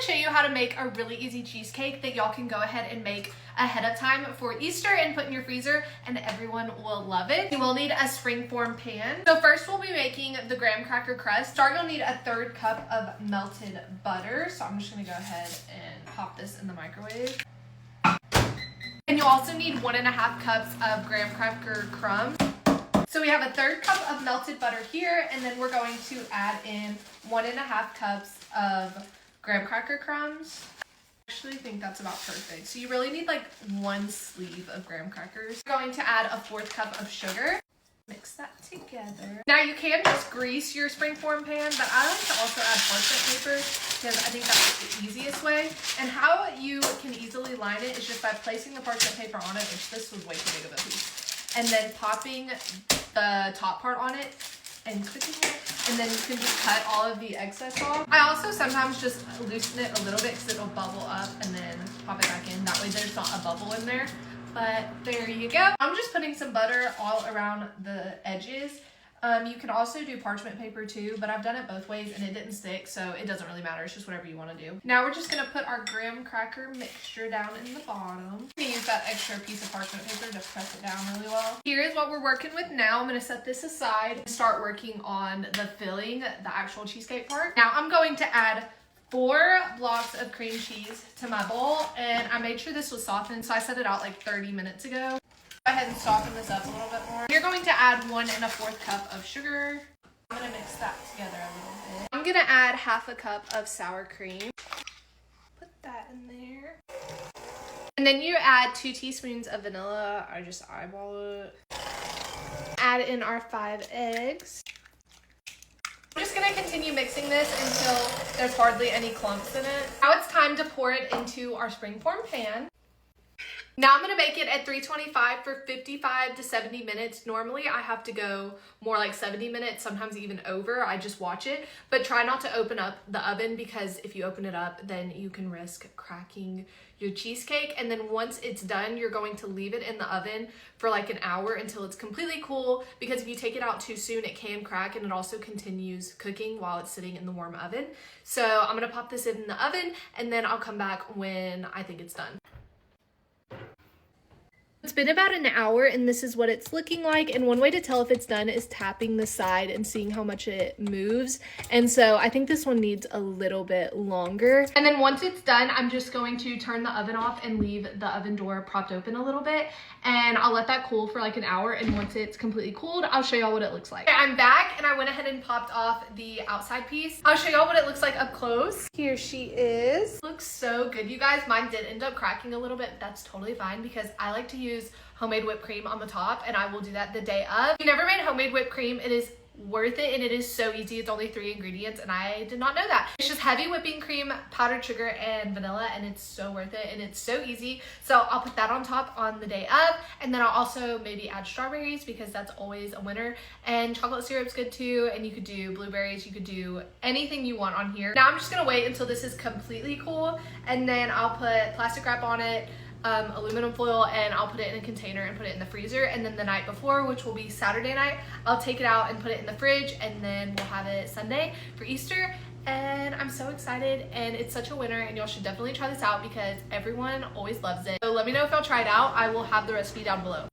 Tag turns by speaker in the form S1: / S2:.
S1: to show you how to make a really easy cheesecake that y'all can go ahead and make ahead of time for Easter and put in your freezer, and everyone will love it. You will need a springform pan. So first we'll be making the graham cracker crust. Start, you'll need a 1/3 cup of melted butter. So I'm just gonna go ahead and pop this in the microwave. And you'll also need 1.5 cups of graham cracker crumbs. So we have a 1/3 cup of melted butter here, and then we're going to add in 1.5 cups of graham cracker crumbs. I actually think that's about perfect. So you really need like 1 sleeve of graham crackers. We're going to add a 1/4 cup of sugar. Mix that together. Now you can just grease your springform pan, but I like to also add parchment paper because I think that's the easiest way. And how you can easily line it is just by placing the parchment paper on it, which this was way too big of a piece, and then popping the top part on it and cooking it, and then you can just cut all of the excess off. I also sometimes just loosen it a little bit because it'll bubble up and then pop it back in. That way there's not a bubble in there. But there you go. I'm just putting some butter all around the edges. You can also do parchment paper too, but I've done it both ways and it didn't stick, so it doesn't really matter. It's just whatever you want to do. Now we're just gonna put our graham cracker mixture down in the bottom. I'm gonna use that extra piece of parchment paper to press it down really well. Here is what we're working with now. I'm gonna set this aside and start working on the filling, the actual cheesecake part. Now I'm going to add 4 blocks of cream cheese to my bowl, and I made sure this was softened, so I set it out like 30 minutes ago. Go ahead and soften this up a little bit more. You're going to add 1.25 cup of sugar. I'm gonna mix that together a little bit. I'm gonna add 1/2 cup of sour cream. Put that in there. And then you add 2 teaspoons of vanilla. I just eyeball it. Add in our 5 eggs. I'm just gonna continue mixing this until there's hardly any clumps in it. Now it's time to pour it into our springform pan. Now I'm gonna bake it at 325 for 55 to 70 minutes. Normally I have to go more like 70 minutes, sometimes even over. I just watch it, but try not to open up the oven because if you open it up, then you can risk cracking your cheesecake. And then once it's done, you're going to leave it in the oven for like an hour until it's completely cool, because if you take it out too soon, it can crack, and it also continues cooking while it's sitting in the warm oven. So I'm gonna pop this in the oven and then I'll come back when I think it's done. It's been about an hour and this is what it's looking like, and one way to tell if it's done is tapping the side and seeing how much it moves. And so I think this one needs a little bit longer. And then once it's done, I'm just going to turn the oven off and leave the oven door propped open a little bit, and I'll let that cool for like an hour, and once it's completely cooled, I'll show y'all what it looks like. Okay, I'm back and I went ahead and popped off the outside piece. I'll show y'all what it looks like up close. Here she is. Looks so good, you guys. Mine did end up cracking a little bit. That's totally fine because I like to use homemade whipped cream on the top, and I will do that the day of. If you've never made homemade whipped cream, it is worth it, and it is so easy. It's only 3 ingredients, and I did not know that. It's just heavy whipping cream, powdered sugar, and vanilla, and it's so worth it, and it's so easy. So I'll put that on top on the day of, and then I'll also maybe add strawberries because that's always a winner, and chocolate syrup's good too, and you could do blueberries, you could do anything you want on here. Now I'm just gonna wait until this is completely cool, and then I'll put plastic wrap on it, aluminum foil, and I'll put it in a container and put it in the freezer. And then the night before, which will be Saturday night, I'll take it out and put it in the fridge, and then we'll have it Sunday for Easter. And I'm so excited, and it's such a winner, and y'all should definitely try this out because everyone always loves it. So let me know if y'all try it out. I will have the recipe down below.